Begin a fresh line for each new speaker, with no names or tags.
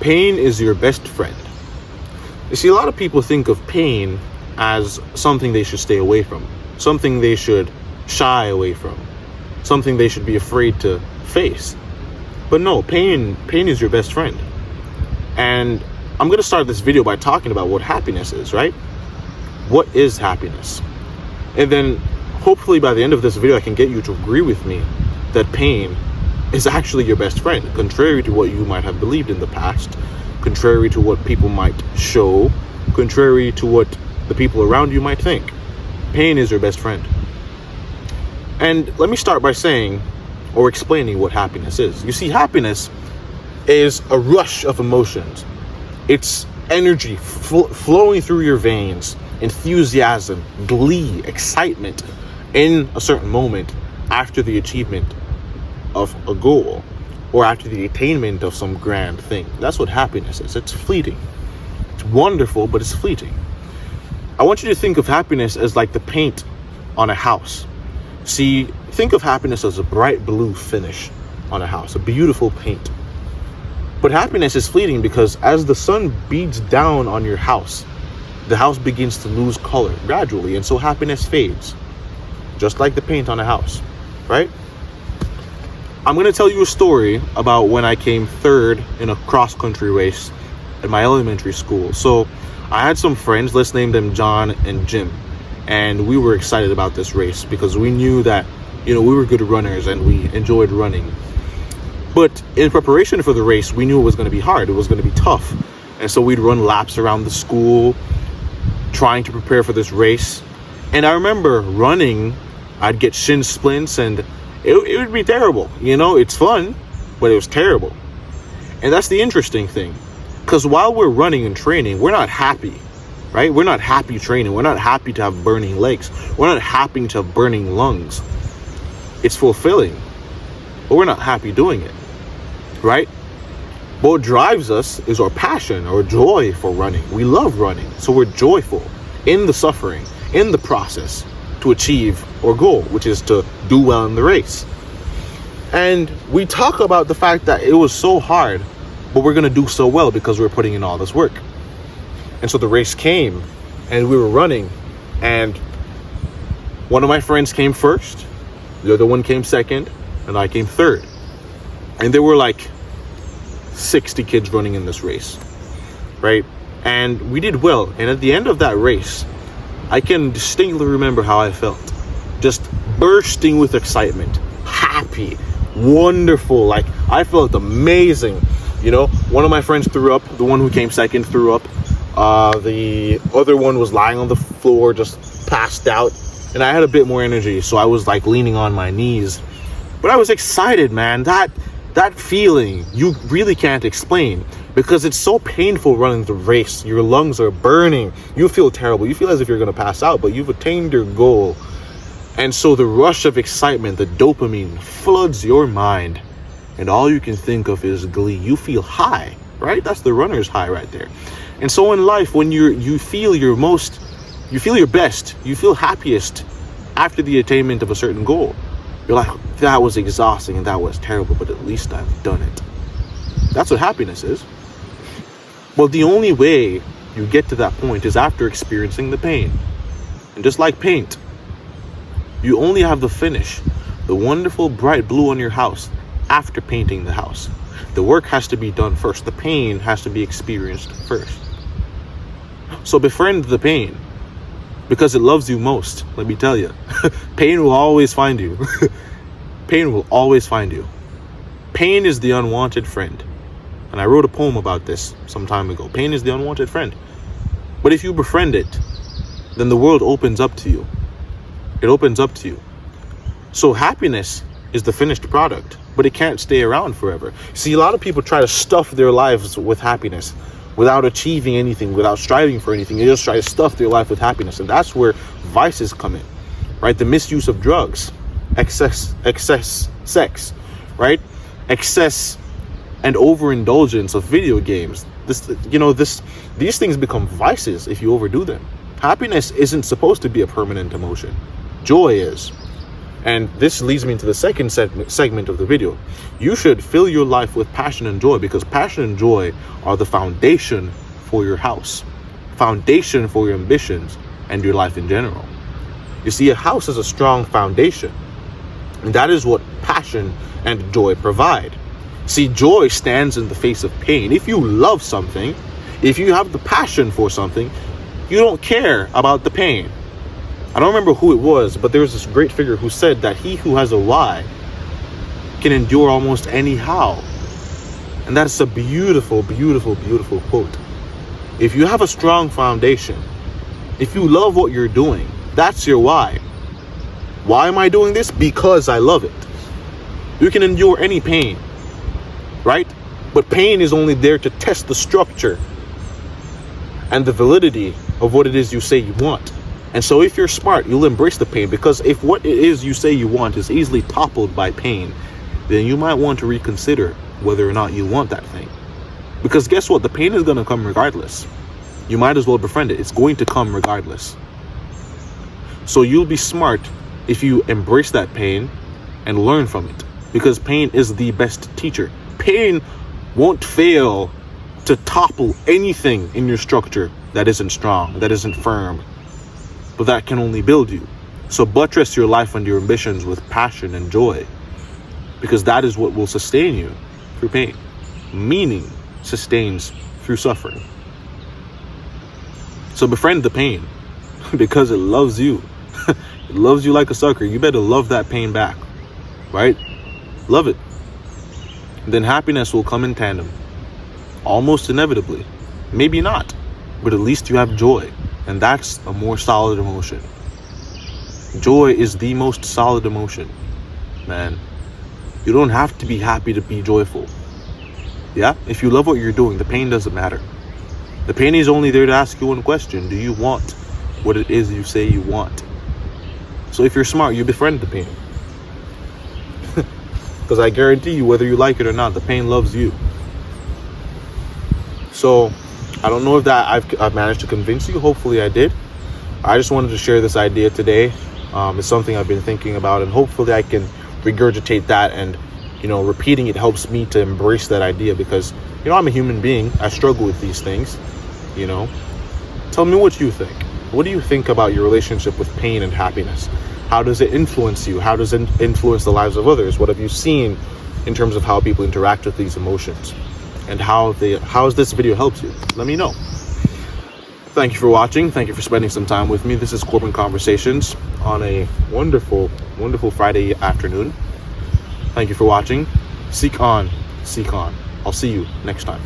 Pain is your best friend. You see, a lot of people think of pain as something they should stay away from, something they should shy away from, something they should be afraid to face. But no, pain is your best friend. And I'm going to start this video by talking about what happiness is, right? What is happiness? And then hopefully by the end of this video, I can get you to agree with me that pain is actually your best friend, contrary to what you might have believed in the past, contrary to what people might show, contrary to what the people around you might think. Pain is your best friend. And let me start by saying or explaining what happiness is. You see, happiness is a rush of emotions. It's energy flowing through your veins, enthusiasm, glee, excitement in a certain moment after the achievement of a goal or after the attainment of some grand thing. That's what happiness is. It's fleeting. It's wonderful, but it's fleeting. I want you to think of happiness as like the paint on a house. See, think of happiness as a bright blue finish on a house, a beautiful paint. But happiness is fleeting because as the sun beats down on your house, the house begins to lose color gradually, and so happiness fades, just like the paint on a house, right? I'm going to tell you a story about when I came third in a cross-country race at my elementary school. So I had some friends, let's name them John and Jim, and we were excited about this race because we knew that, we were good runners and we enjoyed running. But in preparation for the race, we knew it was going to be hard. It was going to be tough. And so we'd run laps around the school trying to prepare for this race. And I remember running, I'd get shin splints and it would be terrible. It's fun, but it was terrible. And that's the interesting thing. Because while we're running and training, we're not happy, right? We're not happy training. We're not happy to have burning legs. We're not happy to have burning lungs. It's fulfilling, but we're not happy doing it, right? What drives us is our passion or joy for running. We love running, so we're joyful in the suffering, in the process to achieve our goal, which is to do well in the race. And we talk about the fact that it was so hard, but we're going to do so well because we're putting in all this work. And so the race came and we were running, and one of my friends came first, the other one came second, and I came third. And there were like 60 kids running in this race, right? And we did well. And at the end of that race, I can distinctly remember how I felt. Just bursting with excitement, happy, wonderful. Like, I felt amazing. One of my friends threw up. The one who came second threw up. The other one was lying on the floor, just passed out. And I had a bit more energy, so I was like leaning on my knees. But I was excited, man. That feeling, you really can't explain because it's so painful running the race. Your lungs are burning. You feel terrible. You feel as if you're going to pass out, but you've attained your goal. And so the rush of excitement, the dopamine floods your mind, and all you can think of is glee. You feel high, right? That's the runner's high right there. And so in life, when you feel your best, you feel happiest after the attainment of a certain goal. You're like, that was exhausting and that was terrible, but at least I've done it. That's what happiness is. Well, the only way you get to that point is after experiencing the pain. And just like paint, you only have the finish, the wonderful bright blue on your house, after painting the house. The work has to be done first. The pain has to be experienced first. So befriend the pain, because it loves you most. Let me tell you, pain will always find you. Pain will always find you. Pain is the unwanted friend. And I wrote a poem about this some time ago. Pain is the unwanted friend. But if you befriend it, then the world opens up to you. It opens up to you. So happiness is the finished product, but it can't stay around forever. See, a lot of people try to stuff their lives with happiness without achieving anything, without striving for anything. They just try to stuff their life with happiness. And that's where vices come in, right? The misuse of drugs, excess sex, right? Excess and overindulgence of video games. These things become vices if you overdo them. Happiness isn't supposed to be a permanent emotion. Joy is. And this leads me into the second segment of the video. You should fill your life with passion and joy, because passion and joy are the foundation for your house, foundation for your ambitions and your life in general. You see, a house is a strong foundation, and that is what passion and joy provide. See, joy stands in the face of pain. If you love something, if you have the passion for something, you don't care about the pain. I don't remember who it was, but there was this great figure who said that he who has a why can endure almost any how. And that's a beautiful, beautiful, beautiful quote. If you have a strong foundation, if you love what you're doing, that's your why. Why am I doing this? Because I love it. You can endure any pain, right? But pain is only there to test the structure and the validity of what it is you say you want. And so if you're smart, you'll embrace the pain, because if what it is you say you want is easily toppled by pain, then you might want to reconsider whether or not you want that thing. Because guess what? The pain is going to come regardless. You might as well befriend it. It's going to come regardless. So you'll be smart if you embrace that pain and learn from it, because pain is the best teacher. Pain won't fail to topple anything in your structure that isn't strong, that isn't firm, but that can only build you. So buttress your life and your ambitions with passion and joy, because that is what will sustain you through pain. Meaning sustains through suffering. So befriend the pain because it loves you. It loves you like a sucker. You better love that pain back, right? Love it. Then happiness will come in tandem, almost inevitably. Maybe not, but at least you have joy, and that's a more solid emotion. Joy is the most solid emotion, man. You don't have to be happy to be joyful. Yeah, if you love what you're doing, the pain doesn't matter. The pain is only there to ask you one question: do you want what it is you say you want? So if you're smart, you befriend the pain. Because I guarantee you, whether you like it or not, the pain loves you. So I don't know if that I've managed to convince you. Hopefully I did. I just wanted to share this idea today. It's something I've been thinking about, and hopefully I can regurgitate that, and repeating it helps me to embrace that idea, because I'm a human being. I struggle with these things. Tell me what you think. What do you think about your relationship with pain and happiness? How does it influence you? How does it influence the lives of others? What have you seen in terms of how people interact with these emotions, and how has this video helped you? Let me know. Thank you for watching. Thank you for spending some time with me. This is Corbin Conversations on a wonderful, wonderful Friday afternoon. Thank you for watching. Seek on, seek on. I'll see you next time.